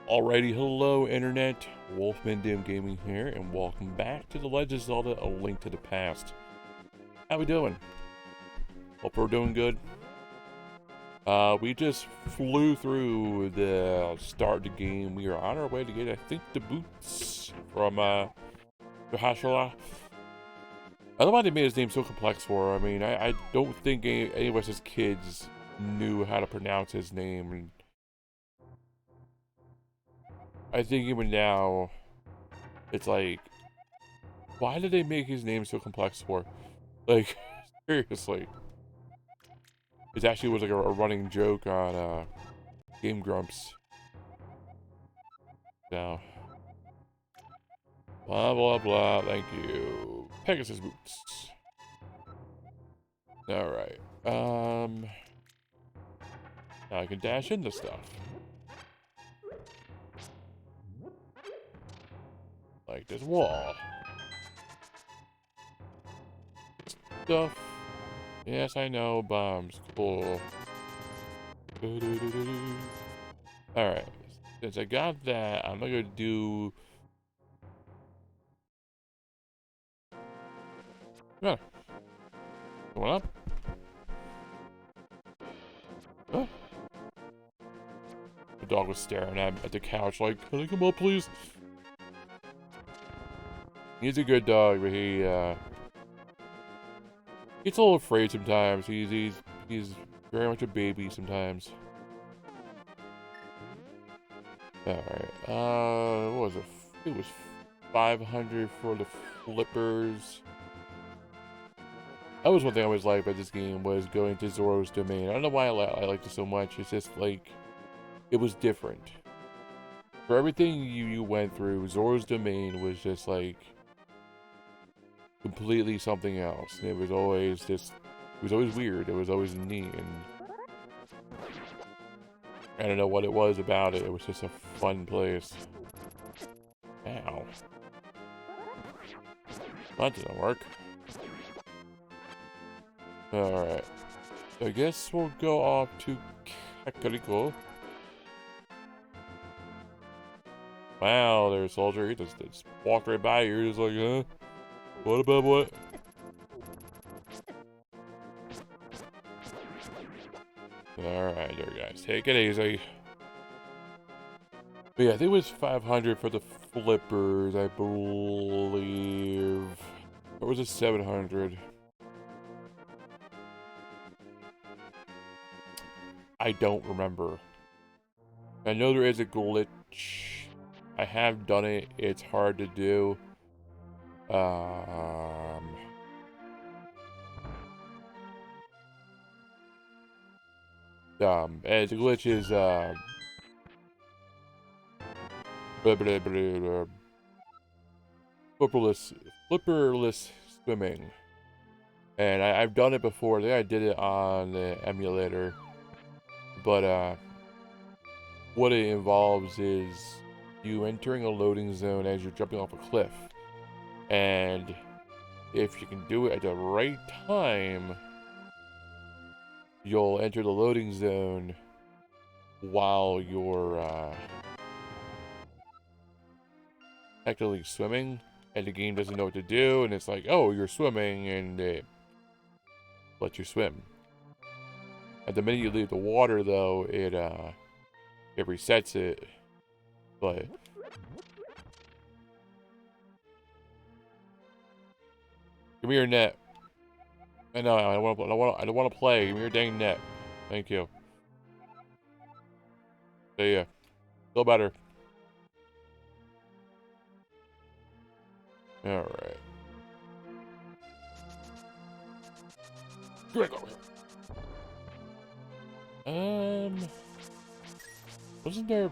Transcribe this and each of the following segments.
Alrighty, hello internet, Wolfman Dim Gaming here, and welcome back to The Legend of Zelda: A Link to the Past. How we doing? Hope we're doing good. We just flew through the start of the game. We are on our way to get, I think, the boots from Joshua. I don't know why they made his name so complex for. I mean, I don't think any of us as kids knew how to pronounce his name. And I think even now, it's like, why did they make his name so complex for? Like, seriously. It actually was like a running joke on Game Grumps. So, blah blah blah, thank you. Pegasus boots. Alright. Now I can dash into stuff. Like this wall. Stuff. Yes, I know, bombs. Cool. Alright. Since I got that, I'm gonna do... Yeah. Going up. Huh? The dog was staring at the couch like, can I come up, please? He's a good dog, but he gets a little afraid sometimes. He's very much a baby sometimes. Alright, what was it? It was 500 for the flippers. That was one thing I always liked about this game, was going to Zoro's domain. I don't know why I liked it so much. It's just like, it was different. For everything you went through, Zoro's domain was just like completely something else. And it was always just, it was always weird. It was always neat, and I don't know what it was about it. It was just a fun place. Ow. That didn't work. Alright. So I guess we'll go off to Kakariko. Wow, there's a soldier. He just walked right by you. He's like, huh? What about what? Alright, there, guys. Take it easy. But yeah, I think it was 500 for the flippers, I believe. Or was it 700? I don't remember. I know there is a glitch. I have done it. It's hard to do. And the glitch is flipperless swimming. And I've done it before. I think I did it on the emulator. But what it involves is you entering a loading zone as you're jumping off a cliff. And if you can do it at the right time, you'll enter the loading zone while you're technically swimming, and the game doesn't know what to do, and it's like, oh, you're swimming, and it lets you swim. At the minute you leave the water, though, it resets it. But give me your net. I know, I don't want to play. Give me your dang net. Thank you. See ya. Feel better. Alright. Wasn't there...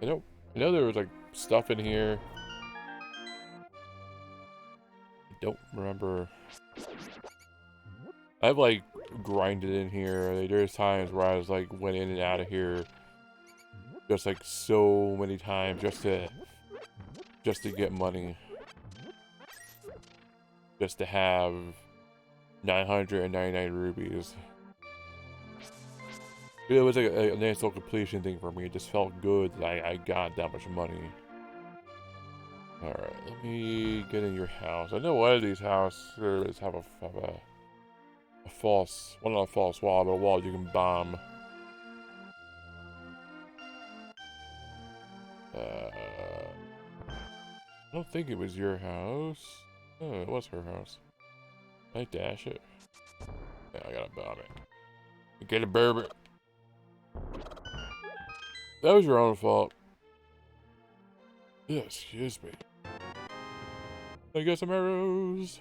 I know there was like stuff in here. I don't remember. I've like grinded in here. Like, there's times where I was like went in and out of here just like so many times just to get money. Just to have 999 rubies. It was like a nice little completion thing for me. It just felt good that I got that much money. Alright, let me get in your house. I know one of these houses have a false, well, not a false wall, but a wall you can bomb. I don't think it was your house. Oh, it was her house. Can I dash it? Yeah, I gotta bomb it. Get a bourbon. That was your own fault. Yeah, excuse me. I got some arrows.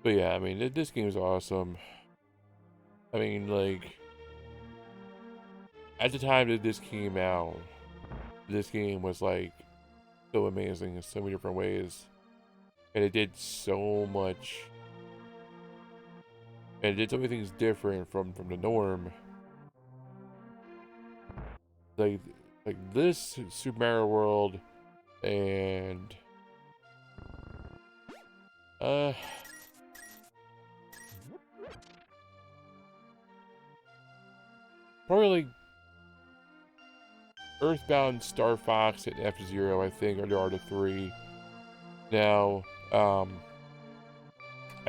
But yeah, I mean, this game is awesome. I mean, like, at the time that this came out, this game was like so amazing in so many different ways. And it did so much. And it did so many things different from the norm. Like this Super Mario World and probably like Earthbound, Star Fox, and F-Zero, I think, are the three. Now, I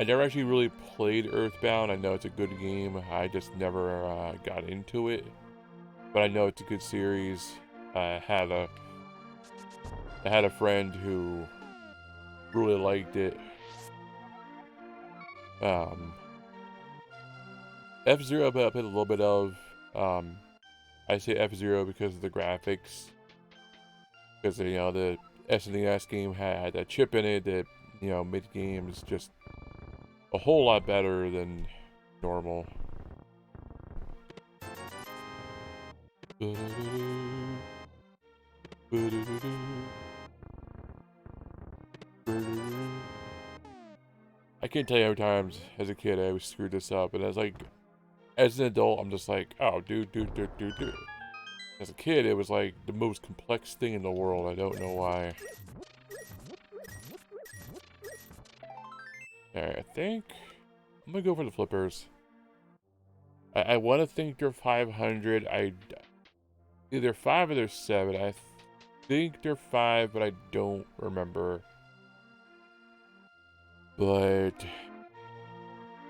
never actually really played Earthbound. I know it's a good game. I just never got into it. But I know it's a good series. I had a friend who really liked it. F-Zero I played a little bit of. I say F-Zero because of the graphics. Because, you know, the SNES game had a chip in it that, you know, made games just a whole lot better than normal. I can't tell you how many times as a kid I always screwed this up, and as an adult, I'm just like, oh, do. As a kid, it was like the most complex thing in the world. I don't know why. Alright, I think I'm gonna go for the flippers. I want to think they're 500. Either 5 or they're 7. I think they're 5, but I don't remember. But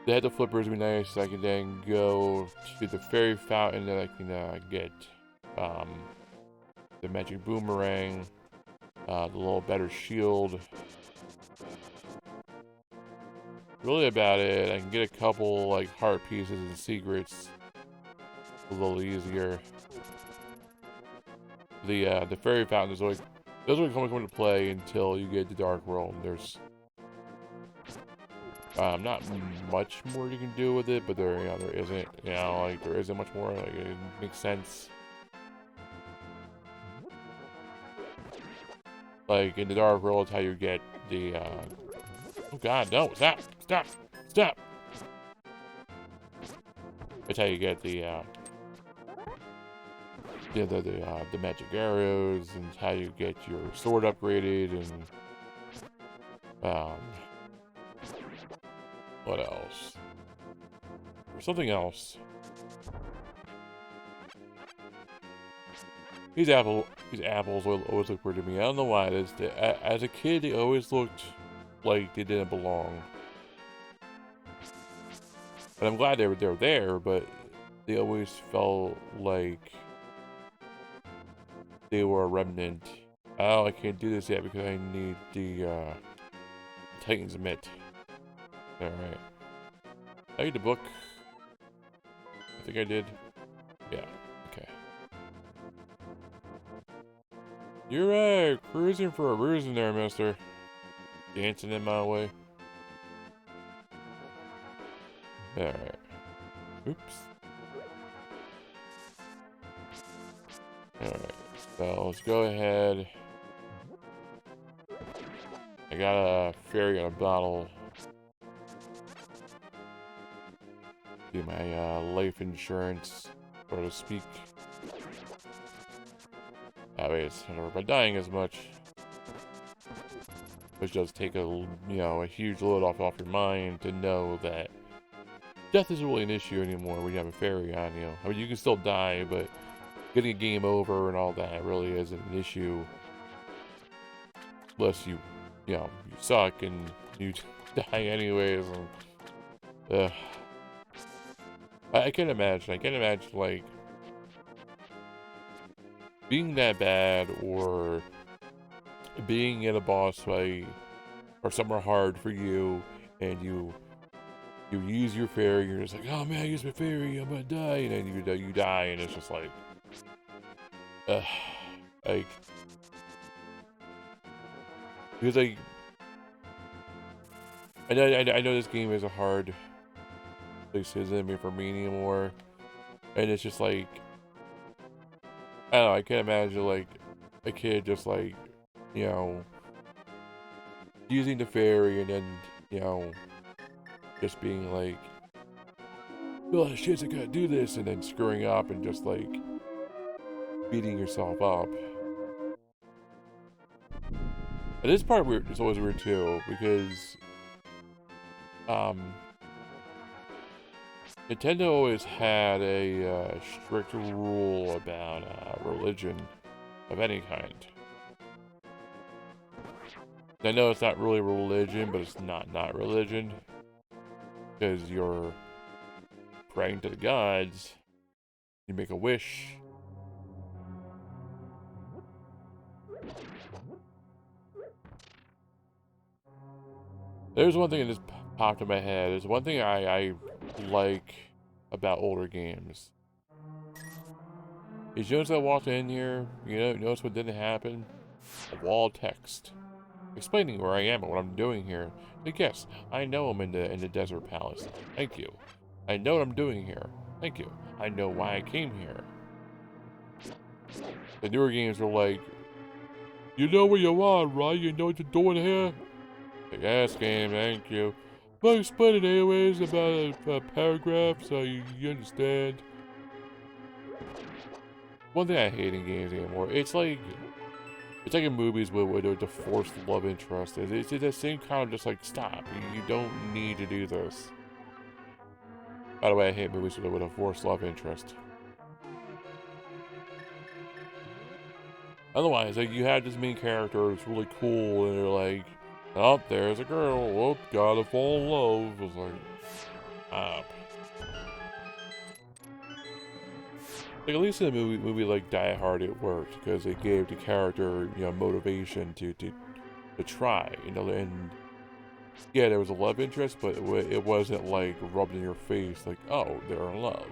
they had the flippers be nice. I can then go to the fairy fountain that I can get the magic boomerang, the little better shield. Really about it. I can get a couple like heart pieces and secrets a little easier. The fairy fountain is always doesn't come into play until you get to Dark World. There's not much more you can do with it, but there isn't, like there isn't much more. Like it makes sense. Like in the Dark World, it's how you get the oh god, no, stop. It's how you get the magic arrows, and how you get your sword upgraded, and what else? There's something else. These apples always look weird to me. I don't know why it is. As a kid, they always looked like they didn't belong. But I'm glad they were there, but they always felt like they were a remnant. Oh, I can't do this yet because I need the Titan's Mitt. Alright. I need the book. I think I did. Yeah, okay. You're right, cruising for a reason there, mister. Dancing in my way. Alright. Oops. Alright, so let's go ahead. I got a fairy on a bottle. Do my life insurance, so to speak. That way it's never by dying as much. Which does take a huge load off your mind to know that death isn't really an issue anymore when you have a fairy on you. I mean, you can still die, but getting a game over and all that really isn't an issue. Unless you suck and you die anyways. And, I can't imagine. I can't imagine, like, being that bad or being in a boss fight or somewhere hard for you and you use your fairy, you're just like, oh man, I used my fairy, I'm gonna die, and then you die, and it's just like, like, because I know this game is a hard place, isn't it, for me anymore, and it's just like, I don't know, I can't imagine, like, a kid just, like, you know, using the fairy and then, you know, just being like, oh shit, I gotta do this, and then screwing up and just, like, beating yourself up. And this part weird, it's always weird too, because, Nintendo always had a strict rule about religion of any kind. I know it's not really religion, but it's not religion, because you're praying to the gods, you make a wish. There's one thing that just popped in my head. There's one thing I like about older games. As soon as I walked in here, you know, notice what didn't happen? A wall of text explaining where I am and what I'm doing here. Like, yes, I know I'm in the desert palace. Thank you. I know what I'm doing here. Thank you. I know why I came here. The newer games are like, you know where you are, right? You know what you're doing here? Yes, game, thank you. But explain it anyways about a paragraph so you understand. One thing I hate in games anymore, it's like in movies where there's a forced love interest. It's the same kind of just like, stop, you don't need to do this. By the way, I hate movies with a forced love interest. Otherwise, like, you have this main character that's really cool, and they're like, oh, there's a girl, whoop, gotta fall in love. I was like, like, at least in a movie like Die Hard, it worked, because it gave the character, you know, motivation to try, you know, and yeah, there was a love interest, but it wasn't like rubbed in your face, like, oh, they're in love.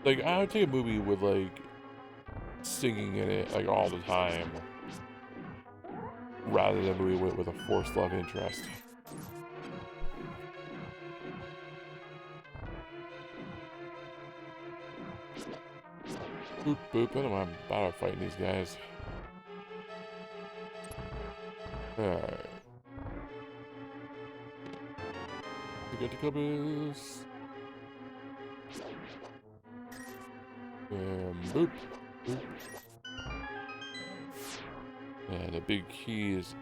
Like, I would take a movie with, like, singing in it, like, all the time, rather than a movie with a forced love interest. Boop, boop, I don't know, I'm about to fight these guys. Alright. We get the cubbies. And boop, boop. And the big key is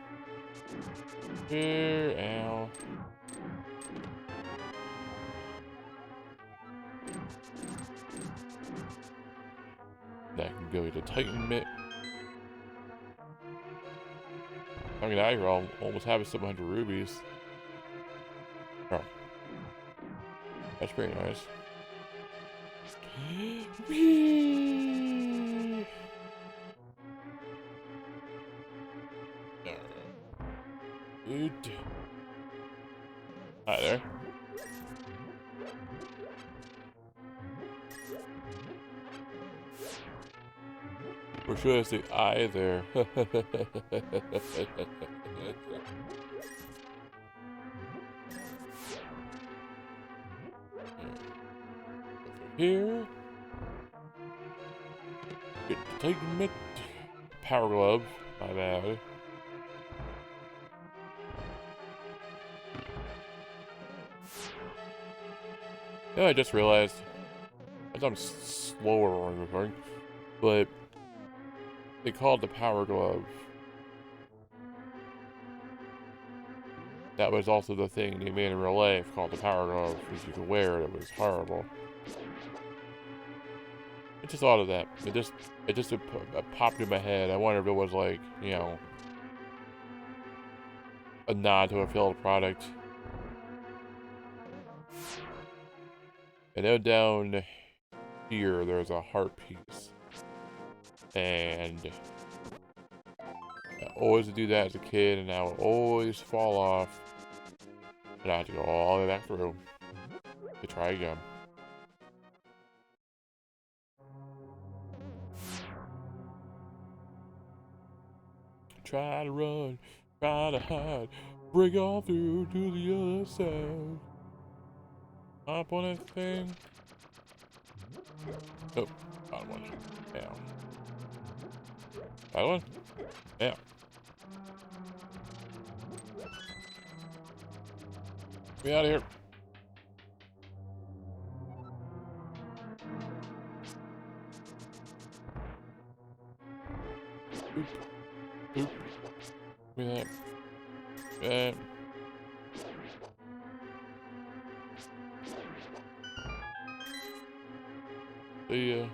here. Ow. That can go to Titan Mitt. I mean, I almost have 700 rubies. Oh. That's pretty nice. Whee! Dude. Hi there. Or should I say I there? Here. Get the Titan Mitt. Power Glove. My bad. Yeah, I just realized. I thought I'm slower or anything, but they called the Power Glove. that was also the thing they made in real life called the power glove, because you could wear it. It was horrible. I just thought of that. It popped in my head. I wonder if it was like, you know, a nod to a failed product. And then down here, there's a heart piece. And I always do that as a kid, and I would always fall off. And I had to go all the way back through to try again. Try to run, try to hide, break on through to the other side. Hop on that thing. Oh, bottom one. Down. Bottom one? Yeah. Get out of here. Oop. Oop. Give me that. See ya.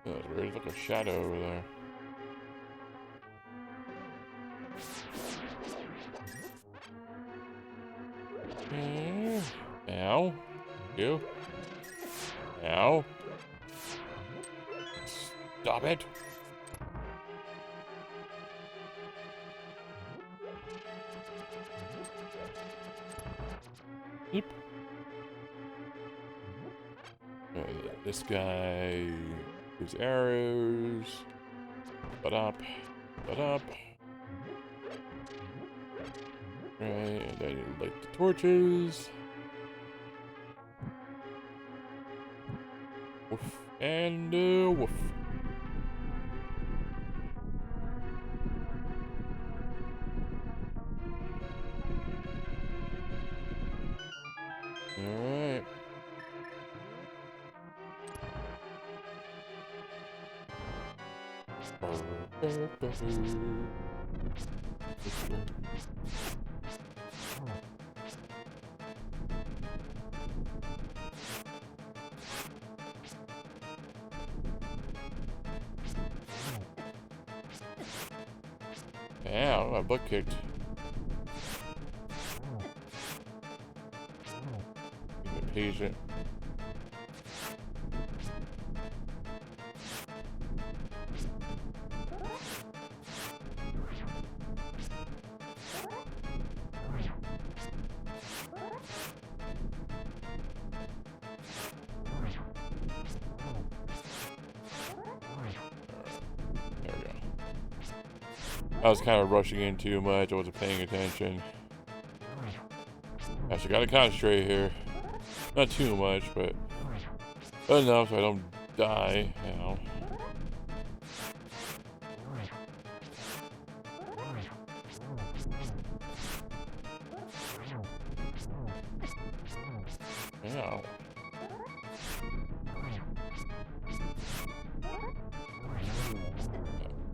Oh, there's like a shadow over there. Ow. You. Ow. Stop it. Yep. This guy gives arrows. But up. Right, and then you light the torches. Woof. And woof. Alright. Ow, my butt kicked. Being impatient. There we go. I was kind of rushing in too much. I wasn't paying attention. Actually, gotta concentrate here. Not too much, but enough so I don't die, you know. Ow.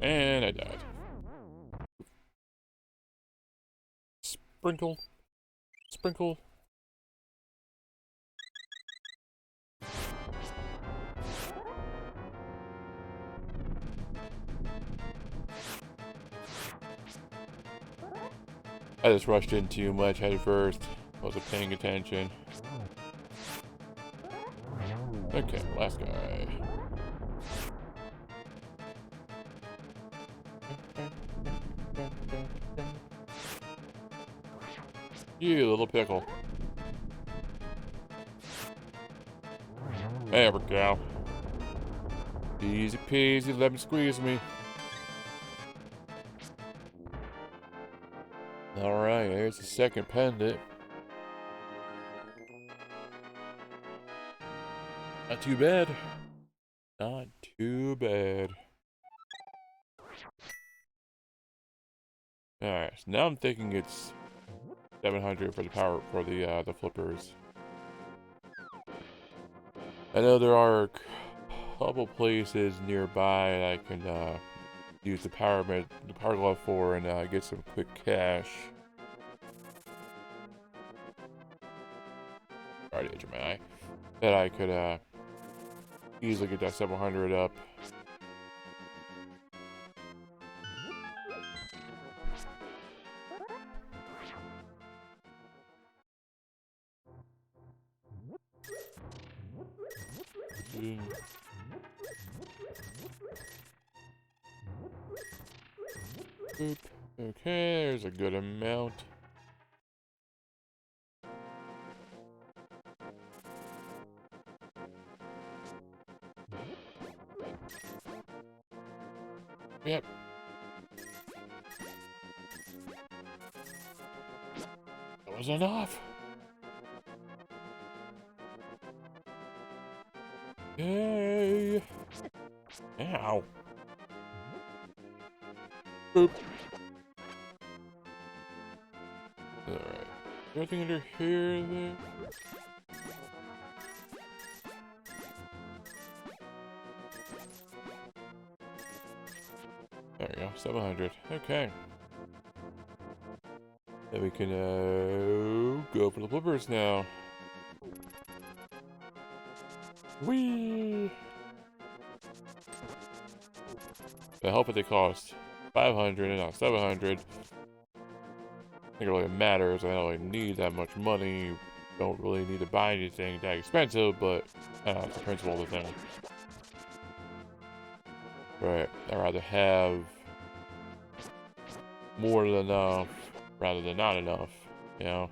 And I died. Sprinkle. Sprinkle. I just rushed in too much head first. Wasn't paying attention. Okay, last guy. You little pickle. There we go. Easy peasy, lemon squeeze me. Alright, there's the second pendant. Not too bad. Not too bad. Alright, so now I'm thinking it's 700 for the power for the flippers. I know there are a couple places nearby I can use the power glove for and get some quick cash. Right edge of my eye. That I could easily get that 700 up. Boop. Okay, there's a good amount. Yep. That was enough. Yay. Ow. Boop. Alright. Anything under here there? There we go, 700. Okay. Then we can go for the flippers now. Whee! The hell would they cost? 500 and not 700. I think it really matters. I don't really need that much money. Don't really need to buy anything that expensive, but it's the principle of the thing. Right. I'd rather have more than enough rather than not enough, you know?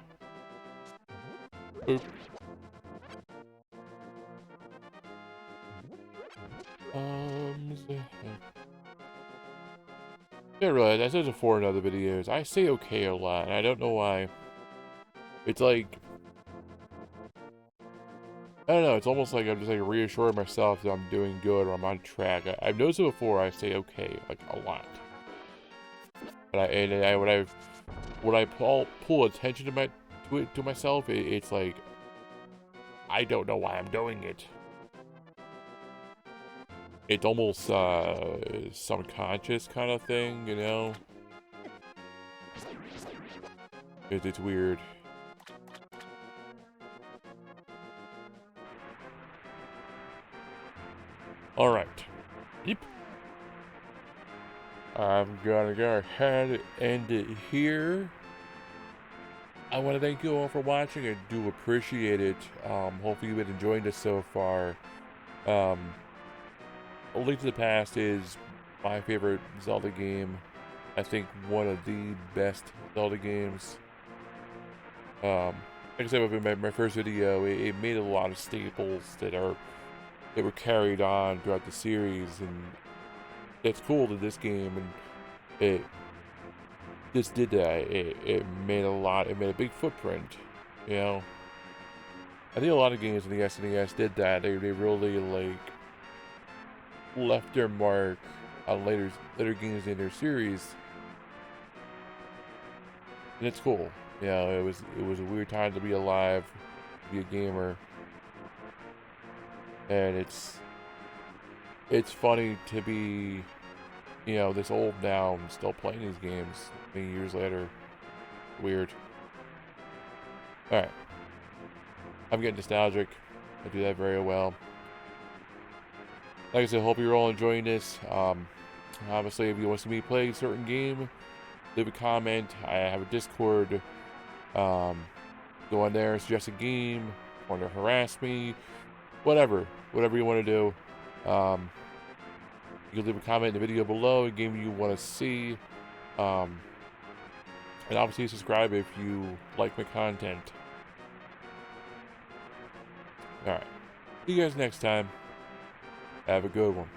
Boop. Yeah, right. I said before in other videos, I say okay a lot, and I don't know why. It's like, I don't know, it's almost like I'm just like reassuring myself that I'm doing good or I'm on track. I've noticed it before, I say okay, like a lot. But when I pull attention to myself, it's like, I don't know why I'm doing it. It's almost subconscious kind of thing, you know? It's weird. Alright. Yep. I'm gonna go ahead and end it here. I want to thank you all for watching. I do appreciate it. Hopefully you've been enjoying this so far. A Link to the Past is my favorite Zelda game. I think one of the best Zelda games. Like I said in my first video, it made a lot of staples that were carried on throughout the series, and it's cool that this game and this did that. It made a big footprint, you know. I think a lot of games in the SNES did that. They really like left their mark on later games in their series, and it's cool. You know, it was a weird time to be alive, to be a gamer, and it's funny to be, you know, this old now and still playing these games many years later. Weird. Alright. I'm getting nostalgic. I do that very well. Like I said, hope you're all enjoying this. Obviously, if you want to see me play a certain game, leave a comment. I have a Discord. Go on there, suggest a game, want to harass me, whatever you want to do. You can leave a comment in the video below, a game you want to see. And obviously subscribe if you like my content. Alright. See you guys next time. Have a good one.